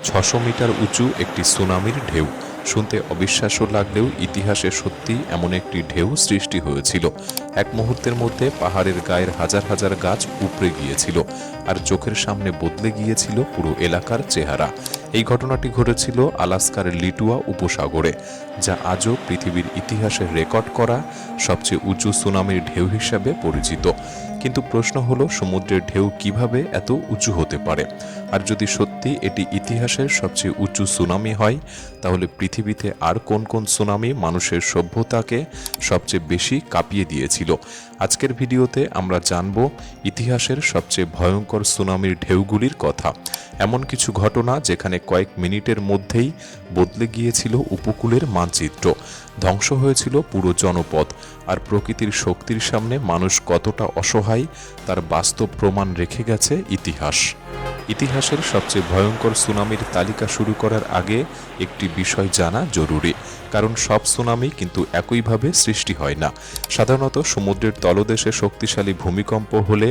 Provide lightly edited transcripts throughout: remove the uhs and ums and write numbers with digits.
৬০০ metre উঁচু একটি সুনামির ঢেউ। শুনতে অবিশ্বাস্য লাগলেও ইতিহাসে সত্যি এমন একটি ঢেউ সৃষ্টি হয়েছিল। এক মুহূর্তের মধ্যে পাহাড়ের গায়ের হাজার হাজার গাছ উপড়ে গিয়েছিল, আর চোখের সামনে বদলে গিয়েছিল পুরো এলাকার চেহারা। এই ঘটনাটি ঘটেছিল আলাস্কার লিটুয়া উপসাগরে, যা আজও পৃথিবীর ইতিহাসে রেকর্ড করা সবচেয়ে উঁচু সুনামির ঢেউ হিসাবে পরিচিত। কিন্তু প্রশ্ন হলো, সমুদ্রের ঢেউ কিভাবে এত উঁচু হতে পারে? আর যদি সত্যি এটি ইতিহাসের সবচেয়ে উঁচু সুনামি হয়, তাহলে পৃথিবীতে আর কোন কোন সুনামি মানুষের সভ্যতাকে সবচেয়ে বেশি কাঁপিয়ে দিয়েছিল? আজকের ভিডিওতে আমরা জানব ইতিহাসের সবচেয়ে ভয়ঙ্কর সুনামির ঢেউগুলির কথা, এমন কিছু ঘটনা যেখানে কয়েক মিনিটের মধ্যেই বদলে গিয়েছিল উপকূলের মানচিত্র, ধ্বংস হয়েছিল পুরো জনপদ, আর প্রকৃতির শক্তির সামনে মানুষ কতটা অসহায় তার বাস্তব প্রমাণ রেখে গেছে ইতিহাস। ইতিহাসের সবচেয়ে ভয়ঙ্কর সুনামির তালিকা শুরু করার আগে একটি বিষয় জানা জরুরি, কারণ সব সুনামি কিন্তু একইভাবে সৃষ্টি হয় না। সাধারণত সমুদ্রের তলদেশে শক্তিশালী ভূমিকম্প হলে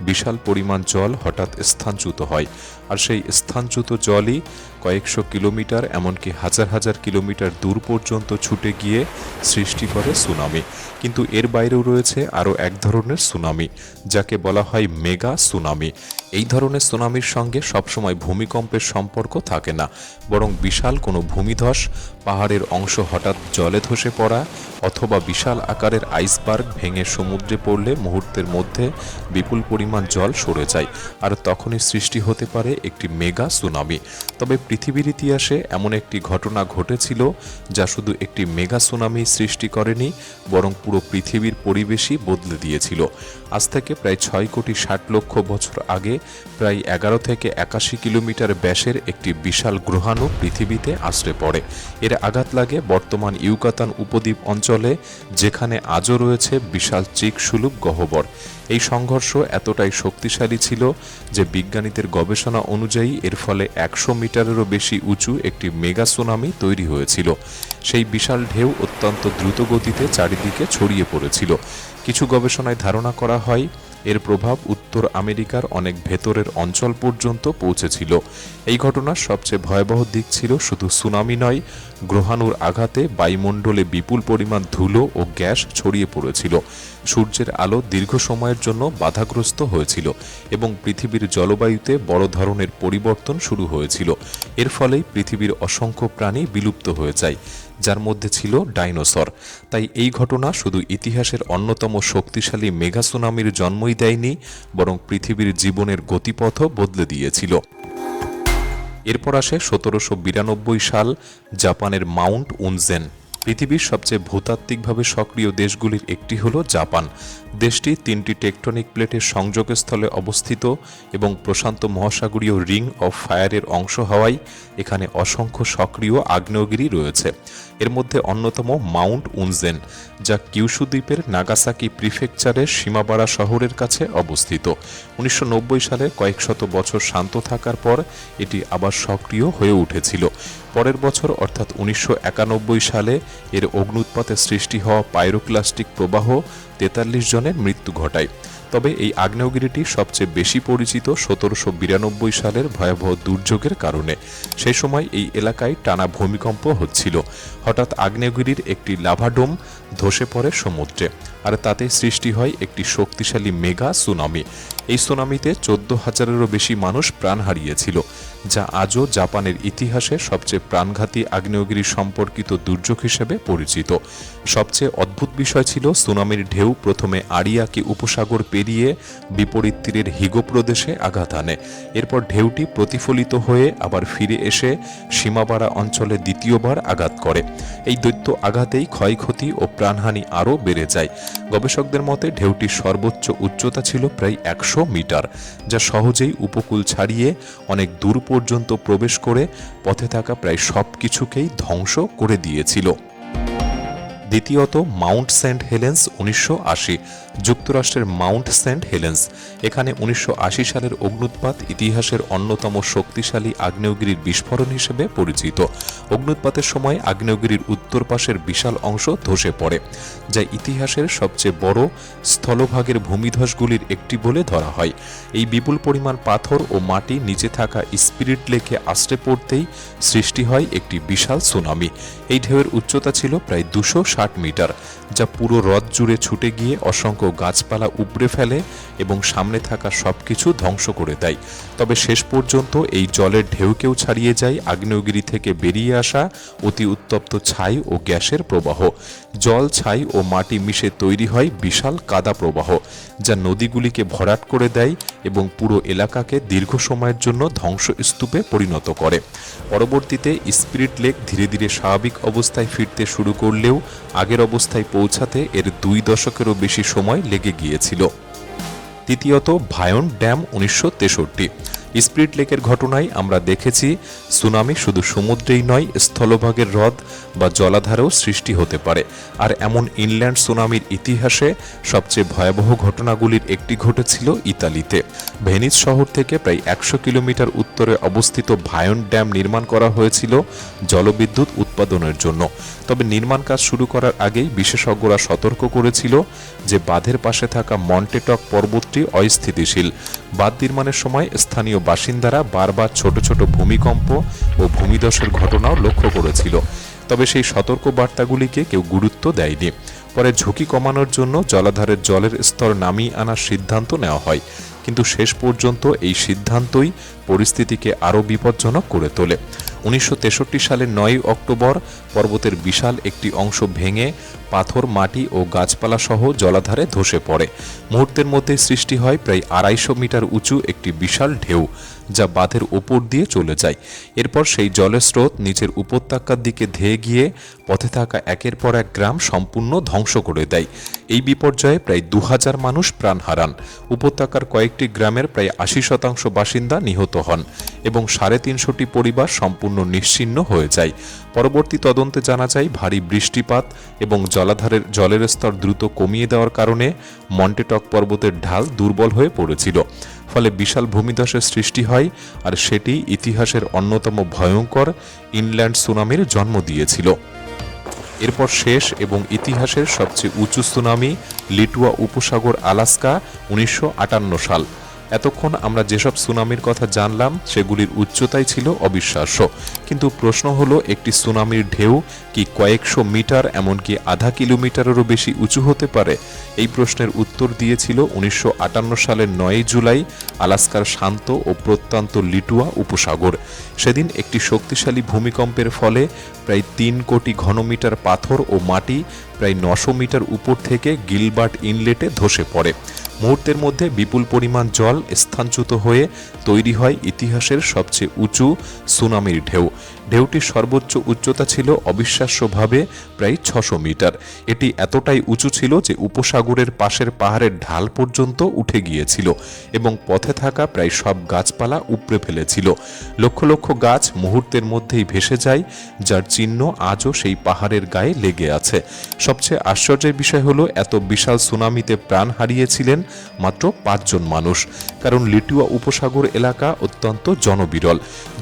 বিশাল পরিমাণ জল হঠাৎ স্থানচ্যুত হয়, আর সেই স্থানচ্যুত জলই কয়েকশো কিলোমিটার, এমনকি হাজার হাজার কিলোমিটার দূর পর্যন্ত ছুটে গিয়ে সৃষ্টি করে সুনামি। কিন্তু এর বাইরেও রয়েছে আরও এক ধরনের সুনামি, যাকে বলা হয় মেগা সুনামি। এই ধরনের সুনামির সঙ্গে সবসময় ভূমিকম্পের সম্পর্ক থাকে না, বরং বিশাল কোনো ভূমিধস, পাহাড়ের অংশ হঠাৎ জলে ধসে পড়া, অথবা বিশাল আকারের আইসবার্গ ভেঙে সমুদ্রে পড়লে মুহূর্তের মধ্যে বিপুল পরিমাণ জল সরে যায়, আর তখনই সৃষ্টি হতে পারে একটি মেগা সুনামি। তবে পৃথিবীর ইতিহাসে এমন একটি ঘটনা ঘটেছিল যা শুধু একটি মেগা সুনামি সৃষ্টি করেনি, বরং পুরো পৃথিবীর পরিবেশই বদলে দিয়েছিল। আজ থেকে প্রায় ৬,৬০,০০,০০০ বছর আগে প্রায় ১১ থেকে ৮১ কিলোমিটার ব্যাসের একটি বিশাল গ্রহাণু পৃথিবীতে আছড়ে পড়ে। এর আঘাত লাগে বর্তমান ইউকাতান উপদ্বীপ অঞ্চলে, যেখানে আজও রয়েছে বিশাল চিকসুলুক গহ্বর। এই সংঘর্ষ এতটাই শক্তিশালী ছিল যে বিজ্ঞানীদের গবেষণা অনুযায়ী এর ফলে ১০০ মিটারেরও বেশি উঁচু একটি মেগা সুনামি তৈরি হয়েছিল। সেই বিশাল ঢেউ অত্যন্ত দ্রুত গতিতে চারিদিকে ছড়িয়ে পড়েছিল। কিছু গবেষণায় ধারণা করা হয় এর প্রভাব উত্তর আমেরিকার অনেক ভেতরের অঞ্চল পর্যন্ত পৌঁছেছিল। এই ঘটনার সবচেয়ে ভয়াবহ দিক ছিল শুধু সুনামি নয়, গ্রহাণুর আঘাতে বায়ুমণ্ডলে বিপুল পরিমাণ ধুলো ও গ্যাস ছড়িয়ে পড়েছিল। সূর্যের আলো দীর্ঘ সময়ের জন্য বাধাগ্রস্ত হয়েছিল এবং পৃথিবীর জলবায়ুতে বড় ধরনের পরিবর্তন শুরু হয়েছিল। এর ফলেই পৃথিবীর অসংখ্য প্রাণী বিলুপ্ত হয়ে যায়, যার মধ্যে ছিল ডাইনোসর। তাই এই ঘটনা শুধু ইতিহাসের অন্যতম শক্তিশালী মেগা সুনামির জন্মই দেয়নি, বরং পৃথিবীর জীবনের গতিপথও বদলে দিয়েছিল। এরপর আসে ১৭৯২ সাল, জাপানের মাউন্ট উনজেন। পৃথিবীর সবচেয়ে ভূতাত্ত্বিকভাবে সক্রিয় দেশগুলির একটি হল জাপান। দেশটি ৩টি টেকটনিক প্লেটের সংযোগস্থলে অবস্থিত এবং প্রশান্ত মহাসাগরীয় রিং অফ ফায়ারের অংশ হওয়ায় এখানে অসংখ্য সক্রিয় আগ্নেয়গিরি রয়েছে। এর মধ্যে অন্যতম মাউন্ট উনজেন, যা কিউশু দ্বীপের নাগাসাকি প্রিফেকচারের সীমাবাড়া শহরের কাছে অবস্থিত। ১৯৯০ সালে কয়েক শত বছর শান্ত থাকার পর এটি আবার সক্রিয় হয়ে উঠেছিল। পরের বছর অর্থাৎ ১৯৯১ সালে এর অগ্ন্যুৎপাতে সৃষ্টি হওয়া পাইরোক্লাস্টিক প্রবাহ ৪৩ জনের মৃত্যু ঘটায়। তবে এই আগ্নেয়গিরিটি সবচেয়ে বেশি পরিচিত ১৭৯২ সালের ভয়াবহ দুর্যোগের কারণে। সেই সময় এই এলাকায় টানা ভূমিকম্প হচ্ছিল। হঠাৎ আগ্নেয়গিরির একটি লাভাডোম ধসে পড়ে সমুদ্রে, আর তাতে সৃষ্টি হয় একটি শক্তিশালী মেগা সুনামি। এই সুনামিতে ১৪,০০০-এরও বেশি মানুষ প্রাণ হারিয়েছিল, যা আজও জাপানের ইতিহাসে সবচেয়ে প্রাণঘাতী আগ্নেয়গিরি সম্পর্কিত দুর্যোগ হিসেবে পরিচিত। সবচেয়ে অদ্ভুত বিষয় ছিল, সুনামির ঢেউ প্রথমে আরিয়াকি উপসাগর পেরিয়ে বিপরীত তীরের হিগো প্রদেশে আঘাত আনে। এরপর ঢেউটি প্রতিফলিত হয়ে আবার ফিরে এসে সীমাবাড়া অঞ্চলে দ্বিতীয়বার আঘাত করে। এই দৈত্য আঘাতেই ক্ষয়ক্ষতি ও প্রাণহানি আরও বেড়ে যায়। গবেষকদের মতে ঢেউটির সর্বোচ্চ উচ্চতা ছিল প্রায় ১০০ মিটার, যা সহজেই উপকূল ছাড়িয়ে অনেক দূর পর্যন্ত প্রবেশ করে পথে থাকা প্রায় সব কিছুকেই ধ্বংস করে দিয়েছিল। দ্বিতীয়ত মাউন্ট সেন্ট হেলেন্স 1980, যুক্তরাষ্ট্রের মাউন্ট সেন্ট হেলেন্স। এখানে 1980 সালের অগ্ন্যুৎপাত ইতিহাসের অন্যতম শক্তিশালী আগ্নেয়গিরির বিস্ফোরণ হিসেবে পরিচিত। অগ্ন্যুৎপাতের সময় আগ্নেয়গিরির উত্তর পাশের বিশাল অংশ ধসে পড়ে, যা ইতিহাসের সবচেয়ে বড় স্থলভাগের ভূমিধসগুলির একটি বলে ধরা হয়। এই বিপুল পরিমাণ পাথর ও মাটি নিচে থাকা স্পিরিট লেকে আশ্রে পড়তেই সৃষ্টি হয় একটি বিশাল সুনামি। এই ঢেউয়ের উচ্চতা ছিল প্রায় 260 মিটার, যা পুরো হ্রদ জুড়ে ছুটে গিয়ে অসংখ্য গাছপালা উপড়ে ফেলে এবং সামনে থাকা সবকিছু ধ্বংস করে দেয়। তবে শেষ পর্যন্ত এই জলের ঢেউকেও ছাড়িয়ে যায় আগ্নেয়গিরি থেকে বেরিয়ে আসা অতি উত্তপ্ত ছাই ও গ্যাসের প্রবাহ। জল, ছাই ও মাটি মিশে তৈরি হয় বিশাল কাদা প্রবাহ, যা নদীগুলিকে ভরাট করে দেয় এবং পুরো এলাকাকে দীর্ঘ সময়ের জন্য ধ্বংসস্তূপে পরিণত করে। পরবর্তীতে স্পিরিট লেক ধীরে ধীরে স্বাভাবিক অবস্থায় ফিরতে শুরু করলেও আগের অবস্থায় পৌঁছাতে এর 2 দশকেরও বেশি সময় লেগে গিয়েছিল। তৃতীয়ত ভায়ন্ট ড্যাম 1963। স্পিরিট লেকের ঘটনায় আমরা দেখেছি সুনামি শুধু সমুদ্রেই নয়, স্থলভাগের হ্রদ বা জলাধারেও সৃষ্টি হতে পারে। আর এমন ইনল্যান্ড সুনামির ইতিহাসে সবচেয়ে ভয়াবহ ঘটনাগুলির একটি ঘটেছিল ইতালিতে। ভেনিস শহর থেকে প্রায় 100 কিলোমিটার উত্তরে অবস্থিত ভায়ন্ট ড্যাম নির্মাণ করা হয়েছিল জলবিদ্যুৎ উৎপাদনের জন্য। তবে নির্মাণ কাজ শুরু করার আগেই বিশেষজ্ঞরা সতর্ক করেছিল যে বাঁধের পাশে থাকা মন্টেটক পর্বতটি অস্থিতিশীল। বাঁধ নির্মাণের সময় স্থানীয় বাসিন্দারা বারবার ছোট ছোট ভূমিকম্প ও ভূমিধসের ঘটনাও লক্ষ্য করেছিল। তবে সেই সতর্ক বার্তাগুলিকে কেউ গুরুত্ব দেয়নি। পরে ঝুঁকি কমানোর জন্য জলাধারের জলের স্তর নামিয়ে আনার সিদ্ধান্ত নেওয়া হয়, কিন্তু শেষ পর্যন্ত এই সিদ্ধান্তই পরিস্থিতিকে আরও বিপজ্জনক করে তোলে। 1963 সালের 9 অক্টোবর পর্বতের বিশাল একটি অংশ ভেঙে পাথর, মাটি ও গাছপালা সহ জলাধারে ধসে পড়ে। মুহূর্তের মধ্যে সৃষ্টি হয় প্রায় 250 মিটার উঁচু একটি বিশাল ঢেউ, যা বাঁধের ওপর দিয়ে চলে যায়। এরপর সেই জলের স্রোত নিচের উপত্যকার দিকে ধেয়ে গিয়ে পথে থাকা একের পর এক গ্রাম সম্পূর্ণ ধ্বংস করে দেয়। এই বিপর্যয়ে প্রায় 2000 মানুষ প্রাণ হারান। উপত্যকার কয়েকটি গ্রামের প্রায় 80% বাসিন্দা নিহত হন এবং 350টি পরিবার সম্পূর্ণ নিশ্চিহ্ন হয়ে যায়। পরবর্তী তদন্তে জানা যায় ভারী বৃষ্টিপাত এবং জলাধারের জলের স্তর দ্রুত কমিয়ে দেওয়ার কারণে মন্টেটক পর্বতের ঢাল দুর্বল হয়ে পড়েছিল। ফলে বিশাল ভূমিধসের সৃষ্টি হয়, আর সেটি ইতিহাসের অন্যতম ভয়ঙ্কর ইনল্যান্ড সুনামির জন্ম দিয়েছিল। এরপর শেষ এবং ইতিহাসের সবচেয়ে উঁচু সুনামি লিটুয়া উপসাগর, আলাস্কা, 1958 সাল। এতক্ষণ আমরা যেসব সুনামির কথা জানলাম সেগুলির উচ্চতাই ছিল অবিশ্বাস্য, কিন্তু প্রশ্ন হলো একটি সুনামির ঢেউ কি কয়েকশো মিটার, এমনকি আধা কিলোমিটারেরও বেশি উঁচু হতে পারে? এই প্রশ্নের উত্তর দিয়েছিল 1958 সালের 9 জুলাই আলাস্কার শান্ত ও প্রত্যন্ত লিটুয়া উপসাগর। সেদিন একটি শক্তিশালী ভূমিকম্পের ফলে প্রায় 3 কোটি ঘনমিটার পাথর ও মাটি প্রায় 900 মিটার উপর থেকে গিলবার্ট ইনলেটে ধসে পড়ে। মুহূর্তের মধ্যে বিপুল পরিমাণ জল স্থানচ্যুত হয়ে তৈরি হয় ইতিহাসের সবচেয়ে উঁচু সুনামির ঢেউ। ঢেউটির সর্বোচ্চ উচ্চতা ছিল অবিশ্বাস্যভাবে প্রায় 600 মিটার। এটি এতটাই উঁচু ছিল যে উপসাগরের পাশের পাহাড়ের ঢাল পর্যন্ত উঠে গিয়েছিল এবং পথে থাকা প্রায় সব গাছপালা উপড়ে ফেলেছিল। লক্ষ লক্ষ গাছ মুহূর্তের মধ্যেই ভেসে যায়, যার চিহ্ন আজও সেই পাহাড়ের গায়ে লেগে আছে। সবচেয়ে আশ্চর্যের বিষয় হলো এত বিশাল সুনামিতে প্রাণ হারিয়েছিলেন মাত্র 5 জন মানুষ, কারণ লিটুয়া উপসাগর এলাকা অত্যন্ত জনবিরল।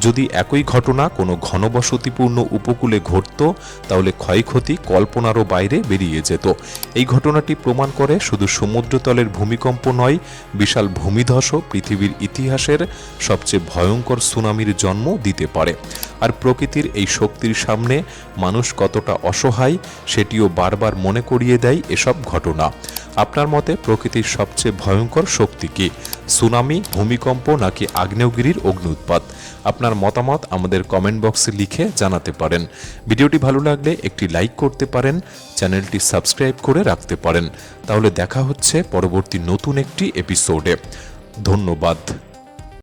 যদি একই ঘটনা কোনো ঘনবসতিপূর্ণ উপকূলে ঘটত তাহলে ক্ষয়ক্ষতি কল্পনারও বাইরে বেরিয়ে যেত। এই ঘটনাটি প্রমাণ করে শুধু সমুদ্রতলের ভূমিকম্প নয়, বিশাল ভূমিধসও পৃথিবীর ইতিহাসের সবচেয়ে ভয়ঙ্কর সুনামির জন্ম দিতে পারে। আর প্রকৃতির এই শক্তির সামনে মানুষ কতটা অসহায় সেটিও বারবার মনে করিয়ে দেয় এসব ঘটনা। আপনার মতে প্রকৃতির সবচেয়ে ভয়ঙ্কর শক্তি কি? সুনামি, ভূমিকম্প নাকি আগ্নেয়গিরির অগ্ন্যুৎপাত? আপনার মতামত আমাদের কমেন্ট বক্সে লিখে জানাতে পারেন। ভিডিওটি ভালো লাগলে একটি লাইক করতে পারেন, চ্যানেলটি সাবস্ক্রাইব করে রাখতে পারেন। তাহলে দেখা হচ্ছে পরবর্তী নতুন একটি এপিসোডে। ধন্যবাদ।